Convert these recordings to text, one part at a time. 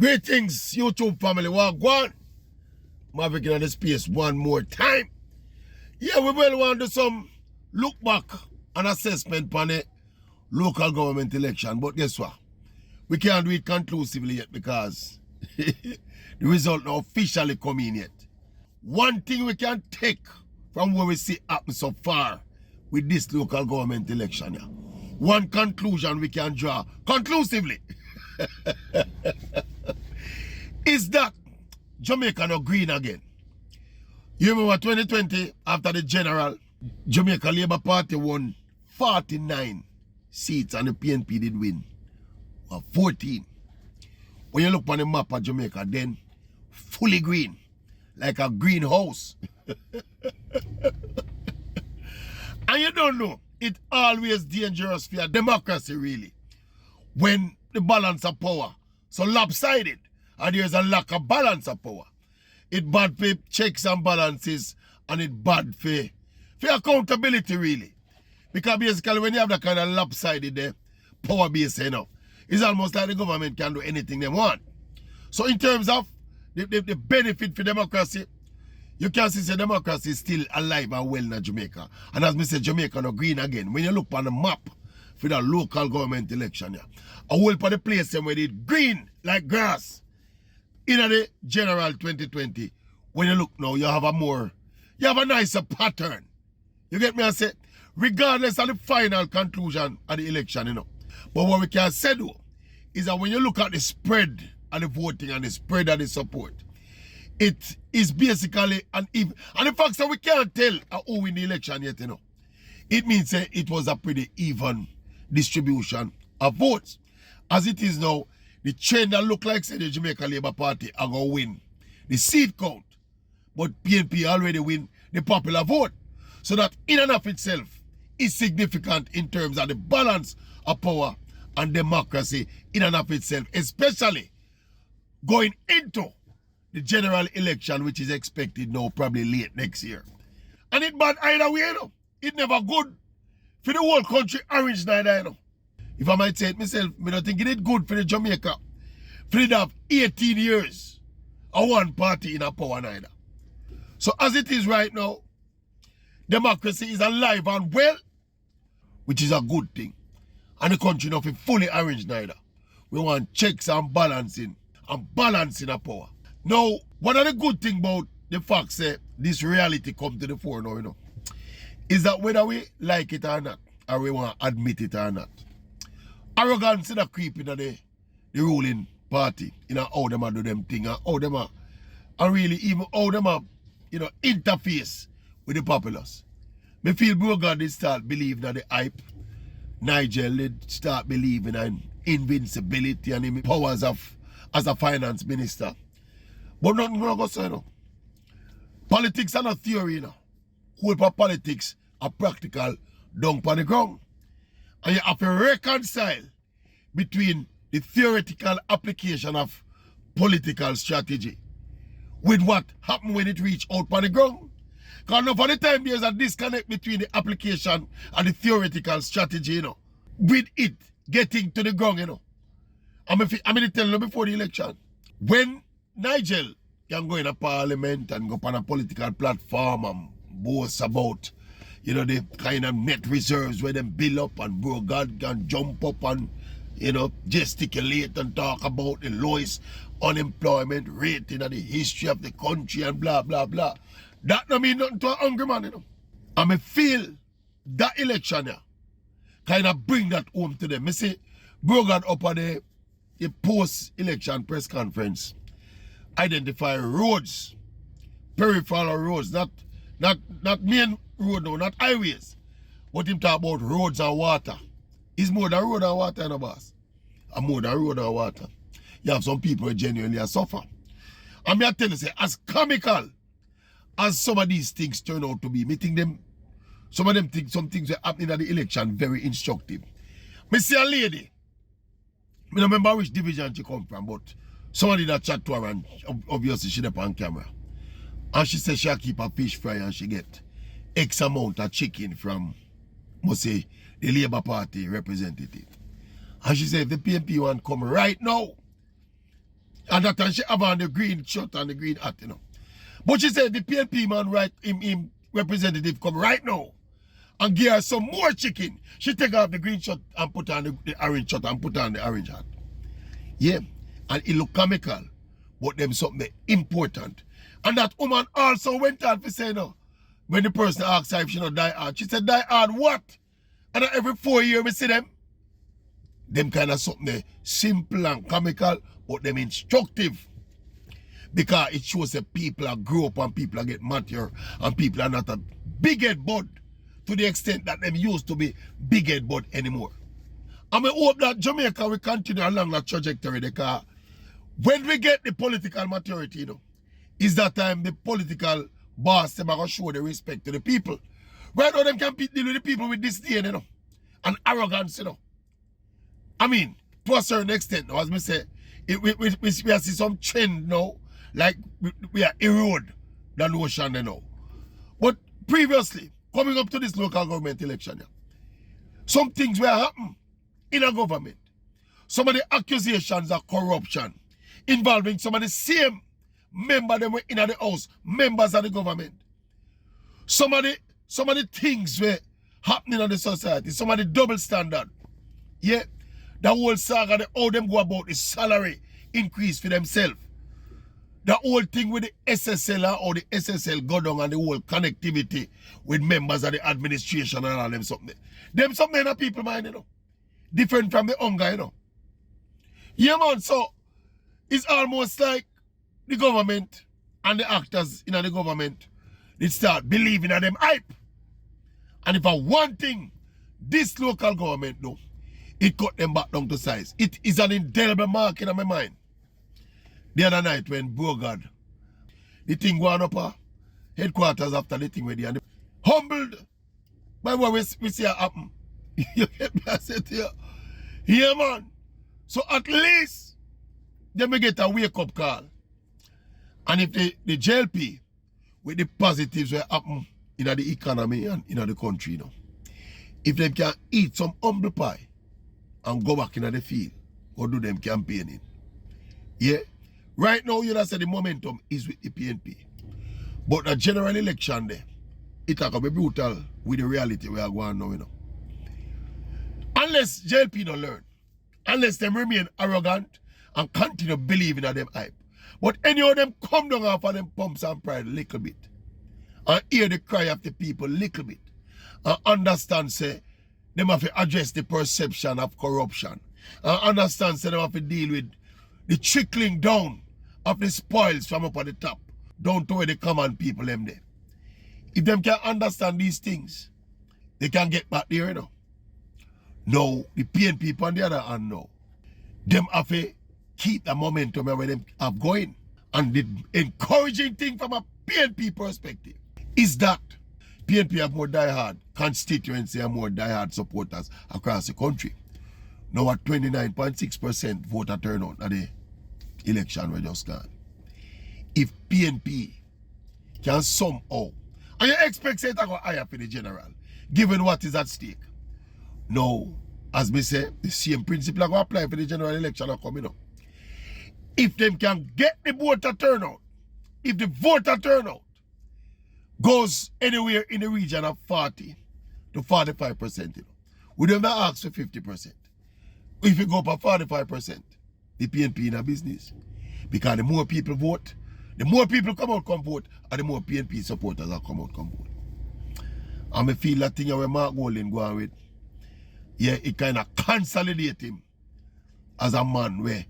Greetings, YouTube family. Wagwan. Maverick in the space one more time. Yeah, we will want to do some look back and assessment on the local government election. But guess what? We can't do it conclusively yet because the result not officially come in yet. One thing we can take from what we see happen so far with this local government election, yeah. One conclusion we can draw conclusively is that Jamaica no green again. You remember 2020, after the general, Jamaica Labour Party won 49 seats and the PNP did win 14. When you look on the map of Jamaica, then fully green, like a greenhouse. And you don't know, it's always dangerous for a democracy really, when the balance of power so lopsided and there's a lack of balance of power. It's bad for checks and balances and it's bad for accountability really. Because basically when you have that kind of lopsided power base, you know, it's almost like the government can do anything they want. So in terms of the benefit for democracy, you can see the democracy is still alive and well in Jamaica. And as I said, Jamaica no green again. When you look on the map for the local government election, yeah, a whole part of the place where it's green like grass. In the general 2020, when you look now, you have a nicer pattern. You get me? I say, regardless of the final conclusion of the election, you know. But what we can say though, is that when you look at the spread of the voting and the spread of the support, it is basically an even. And the fact that we can't tell who win the election yet, you know, it means it was a pretty even distribution of votes. As it is now, the trend that look like say the Jamaica Labour Party are going to win the seat count. But PNP already win the popular vote. So that in and of itself is significant in terms of the balance of power and democracy in and of itself, especially going into the general election, which is expected now probably late next year. And it bad either way, you know. It never good for the whole country orange neither, you know. If I might say it myself, I don't think it good for the Jamaica for it to have 18 years of one party in a power neither. So as it is right now, democracy is alive and well, which is a good thing. And the country not fully orange neither. We want checks and balancing of power. Now, one of the good things about the fact that this reality come to the fore now, you know, is that whether we like it or not, or we want to admit it or not, arrogance is creeping in the ruling party, you know, how them do them thing, and how them and really even how them you know, interface with the populace. Me feel Brogan did start believing in the hype. Nigel did start believing in invincibility and his powers as a finance minister. But nothing gonna go so, you know. Politics are not theory, you know. Whole politics are practical down on the ground. And you have to reconcile between the theoretical application of political strategy with what happened when it reached out on the ground. Because now for the time there's a disconnect between the application and the theoretical strategy, you know, with it getting to the ground, you know. I mean, tell you before the election, when Nigel can go in a parliament and go on a political platform and boast about, you know, the kind of net reserves where them build up, and bro God can jump up and, you know, gesticulate and talk about the lowest unemployment rate in the history of the country and blah, blah, blah. That don't mean nothing to a hungry man, you know. And I feel that election here kind of bring that home to them. I see bro God up at the post-election press conference identify roads, peripheral roads, not main road, no, not highways. But him talk about roads and water. It's more than road and water, no boss. And more than road and water. You have some people who genuinely suffer. And I tell you, say, as comical as some of these things turn out to be, me think them, some of them think some things were happening at the election very instructive. Me see a lady, I don't remember which division she come from, but somebody that chat to her and obviously she up on camera. And she said she'll keep a fish fry and she get X amount of chicken from, must say, the Labour Party representative. And she said if the PNP want come right now, And that time she have on the green shirt and the green hat, you know. But she said the PNP man, right, him representative come right now and give her some more chicken. She take off the green shirt and put on the orange shirt and put on the orange hat. Yeah. And it look comical, but them something important. And that woman also went on to say, no, when the person asked her if she not die hard, she said, die hard what? And every 4 years we see them. Them kind of something simple and comical, but them instructive. Because it shows that people are grow up and people are get mature and people are not a big head bud to the extent that them used to be big head bud anymore. And I hope that Jamaica will continue along that trajectory because when we get the political maturity, you know, is that time the political boss them are going to show the respect to the people. Right now them can deal with the people with disdain, you know, and arrogance, you know. I mean, to a certain extent, as me say, we see some trend now, like we are erode the notion you know. But previously, coming up to this local government election, yeah, some things were happening in a government. Some of the accusations of corruption involving some of the same members that were in the house, members of the government. Some of the things were happening in the society, some of the double standard. Yeah, the whole saga, how them go about the salary increase for themselves. The whole thing with the SSL or the SSL go down and the whole connectivity with members of the administration and all them something. Them something in the people mind, you know. Different from the hunger, you know. Yeah, man, so it's almost like the government and the actors in the government, they start believing in them hype. And if I one thing this local government do, it cut them back down to size. It is an indelible mark in my mind. The other night when Brogard, the thing going up headquarters after the thing with the humbled by what we see happen. You get me? I said to you, yeah, man. So at least they may get a wake-up call. And if the JLP with the positives will happen in the economy and in the country, you know, if they can eat some humble pie and go back in the field or do them campaigning, yeah. Right now, you know, say the momentum is with the PNP. But the general election there, it can be brutal with the reality we are going now, you know. Unless JLP don't learn, unless them remain arrogant and continue believing in them hype. But any of them come down off of them pumps and pride a little bit and hear the cry of the people a little bit and understand, say, them have to address the perception of corruption and understand, say, them have to deal with the trickling down of the spoils from up at the top down to where the common people them there. If them can understand these things, they can get back there, you know. Now, the PNP on the other hand now, them have to keep the momentum where them have going. And the encouraging thing from a PNP perspective is that PNP have more diehard constituency and more diehard supporters across the country. Now at 29.6% voter turnout at the election we just gone. If PNP can somehow, and you expect it to go higher for the general, given what is at stake. Now, as me say, the same principle will apply for the general election coming up. If them can get the voter turnout, if the voter turnout goes anywhere in the region of 40 to 45%, you know, we don't ask for 50%. If you go up at 45%, the PNP in a business. Because the more people vote, the more people come vote, and the more PNP supporters will come vote. And I feel that thing where Mark Golding going with, yeah, it kind of consolidate him as a man where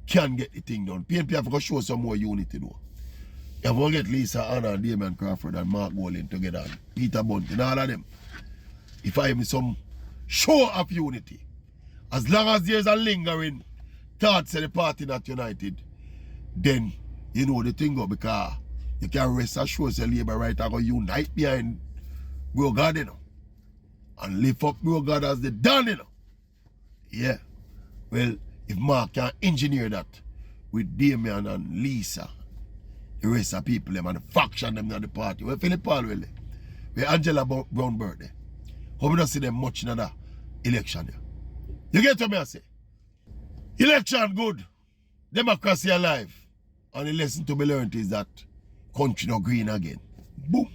can get the thing done. PNP have to show some more unity though. You have to get Lisa Anna, Damien Crawford and Mark Golding together, and Peter Bunting, all of them. If I have some show of unity, as long as there's a lingering thoughts that the party not united, then you know the thing go, because you can rest assured the Labour right are going to unite behind Brogard, you know, and lift up Brogard as the done, you know. Yeah. Well, if Mark can engineer that with Damien and Lisa, the rest of people them and the faction them in the party, where Philip Paul will, where Angela Brown birthday, how we don't see them much in the election. Yeah. You get what me I say? Election good. democracy alive. And the lesson to be learned is that country no green again. Boom.